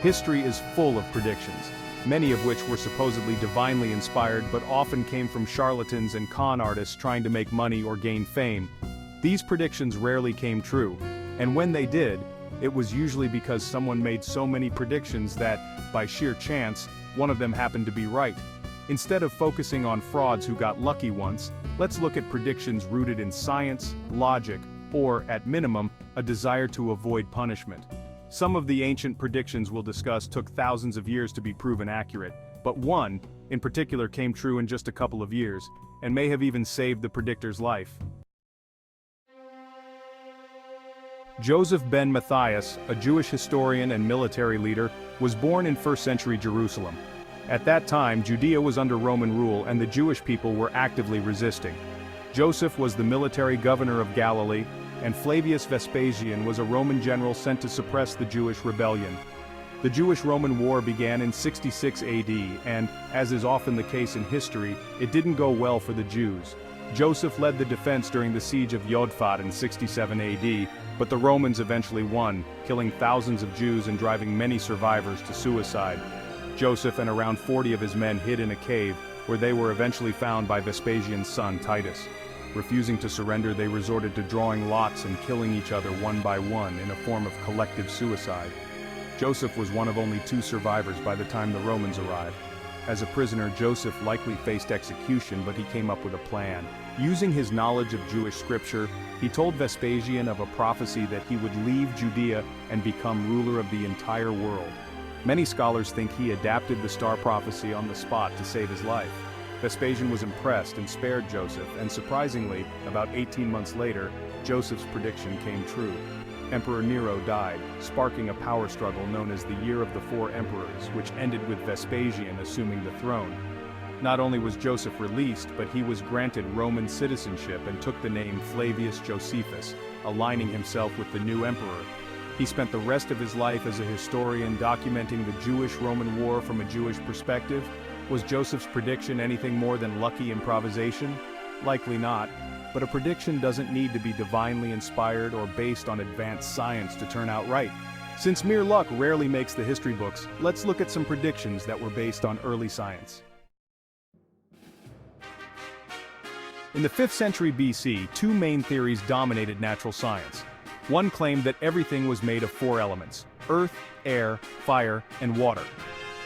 History is full of predictions, many of which were supposedly divinely inspired but often came from charlatans and con artists trying to make money or gain fame. These predictions rarely came true, and when they did, it was usually because someone made so many predictions that, by sheer chance, one of them happened to be right. Instead of focusing on frauds who got lucky once, let's look at predictions rooted in science, logic, or, at minimum, a desire to avoid punishment. Some of the ancient predictions we'll discuss took thousands of years to be proven accurate, but one, in particular, came true in just a couple of years, and may have even saved the predictor's life. Joseph ben Matthias, a Jewish historian and military leader, was born in 1st century Jerusalem. At that time, Judea was under Roman rule and the Jewish people were actively resisting. Joseph was the military governor of Galilee, and Flavius Vespasian was a Roman general sent to suppress the Jewish rebellion. The Jewish-Roman War began in 66 AD, and, as is often the case in history, it didn't go well for the Jews. Joseph led the defense during the siege of Jodfat in 67 AD, but the Romans eventually won, killing thousands of Jews and driving many survivors to suicide. Joseph and around 40 of his men hid in a cave, where they were eventually found by Vespasian's son Titus. Refusing to surrender, they resorted to drawing lots and killing each other one by one in a form of collective suicide. Joseph was one of only 2 survivors by the time the Romans arrived. As a prisoner, Joseph likely faced execution, but he came up with a plan. Using his knowledge of Jewish scripture, he told Vespasian of a prophecy that he would leave Judea and become ruler of the entire world. Many scholars think he adapted the star prophecy on the spot to save his life. Vespasian was impressed and spared Joseph, and surprisingly, about 18 months later, Joseph's prediction came true. Emperor Nero died, sparking a power struggle known as the Year of the Four Emperors, which ended with Vespasian assuming the throne. Not only was Joseph released, but he was granted Roman citizenship and took the name Flavius Josephus, aligning himself with the new emperor. He spent the rest of his life as a historian documenting the Jewish-Roman War from a Jewish perspective. Was Joseph's prediction anything more than lucky improvisation? Likely not, but a prediction doesn't need to be divinely inspired or based on advanced science to turn out right. Since mere luck rarely makes the history books, let's look at some predictions that were based on early science. In the 5th century BC, 2 main theories dominated natural science. One claimed that everything was made of 4 elements: earth, air, fire, and water.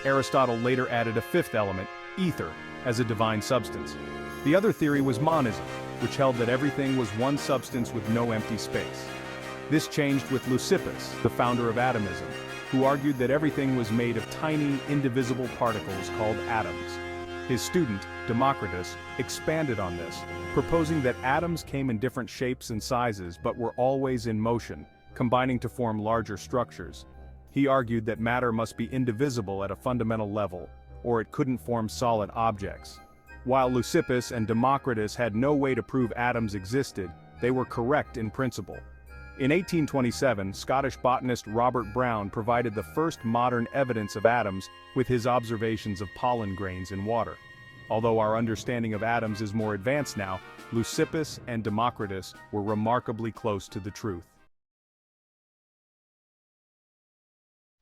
Aristotle later added a 5th element, ether, as a divine substance. The other theory was monism, which held that everything was one substance with no empty space. This changed with Leucippus, the founder of atomism, who argued that everything was made of tiny, indivisible particles called atoms. His student, Democritus, expanded on this, proposing that atoms came in different shapes and sizes but were always in motion, combining to form larger structures. He argued that matter must be indivisible at a fundamental level, or it couldn't form solid objects. While Leucippus and Democritus had no way to prove atoms existed, they were correct in principle. In 1827, Scottish botanist Robert Brown provided the first modern evidence of atoms with his observations of pollen grains in water. Although our understanding of atoms is more advanced now, Leucippus and Democritus were remarkably close to the truth.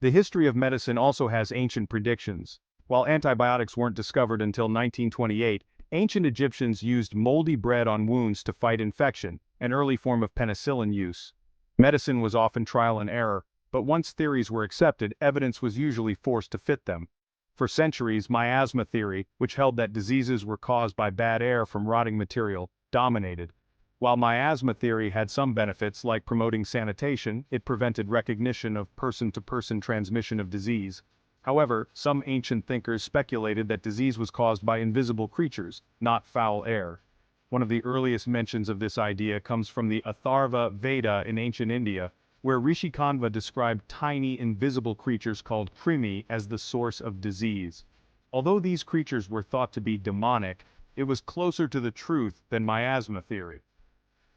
The history of medicine also has ancient predictions. While antibiotics weren't discovered until 1928, ancient Egyptians used moldy bread on wounds to fight infection, an early form of penicillin use. Medicine was often trial and error, but once theories were accepted, evidence was usually forced to fit them. For centuries, miasma theory, which held that diseases were caused by bad air from rotting material, dominated. While miasma theory had some benefits like promoting sanitation, it prevented recognition of person-to-person transmission of disease. However, some ancient thinkers speculated that disease was caused by invisible creatures, not foul air. One of the earliest mentions of this idea comes from the Atharva Veda in ancient India, where Rishi Kanva described tiny invisible creatures called krimi as the source of disease. Although these creatures were thought to be demonic, it was closer to the truth than miasma theory.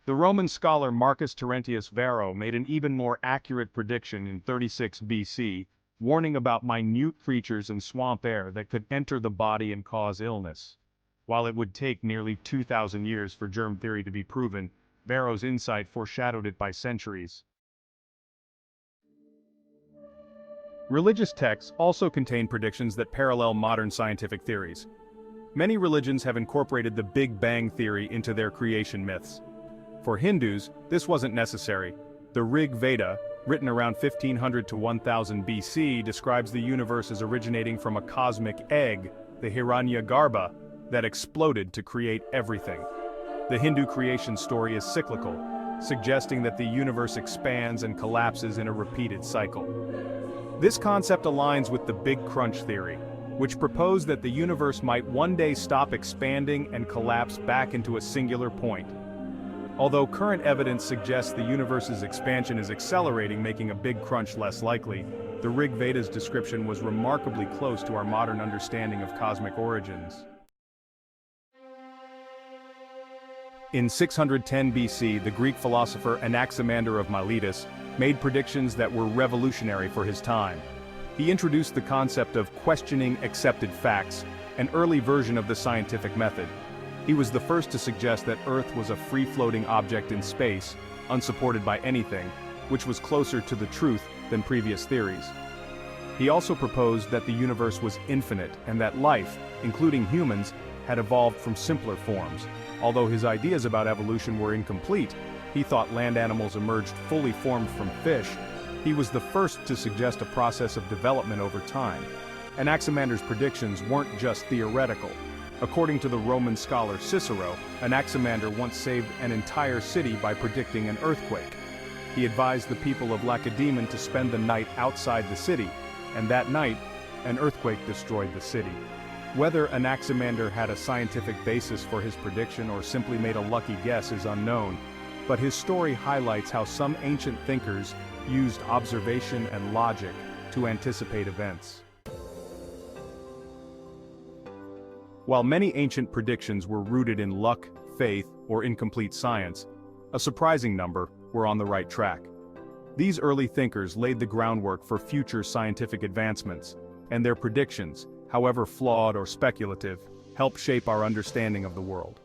The Roman scholar Marcus Terentius Varro made an even more accurate prediction in 36 BC, warning about minute creatures in swamp air that could enter the body and cause illness. While it would take nearly 2,000 years for germ theory to be proven, Varro's insight foreshadowed it by centuries. Religious texts also contain predictions that parallel modern scientific theories. Many religions have incorporated the Big Bang theory into their creation myths. For Hindus, this wasn't necessary. The Rig Veda, written around 1500 to 1000 BC, describes the universe as originating from a cosmic egg, the Hiranyagarbha, that exploded to create everything. The Hindu creation story is cyclical, suggesting that the universe expands and collapses in a repeated cycle. This concept aligns with the Big Crunch theory, which proposed that the universe might one day stop expanding and collapse back into a singular point. Although current evidence suggests the universe's expansion is accelerating, making a big crunch less likely, the Rig Veda's description was remarkably close to our modern understanding of cosmic origins. In 610 BC, the Greek philosopher Anaximander of Miletus made predictions that were revolutionary for his time. He introduced the concept of questioning accepted facts, an early version of the scientific method. He was the first to suggest that Earth was a free-floating object in space, unsupported by anything, which was closer to the truth than previous theories. He also proposed that the universe was infinite and that life, including humans, had evolved from simpler forms. Although his ideas about evolution were incomplete, he thought land animals emerged fully formed from fish. He was the first to suggest a process of development over time. Anaximander's predictions weren't just theoretical. According to the Roman scholar Cicero, Anaximander once saved an entire city by predicting an earthquake. He advised the people of Lacedaemon to spend the night outside the city, and that night, an earthquake destroyed the city. Whether Anaximander had a scientific basis for his prediction or simply made a lucky guess is unknown, but his story highlights how some ancient thinkers used observation and logic to anticipate events. While many ancient predictions were rooted in luck, faith, or incomplete science, a surprising number were on the right track. These early thinkers laid the groundwork for future scientific advancements, and their predictions, however flawed or speculative, help shape our understanding of the world.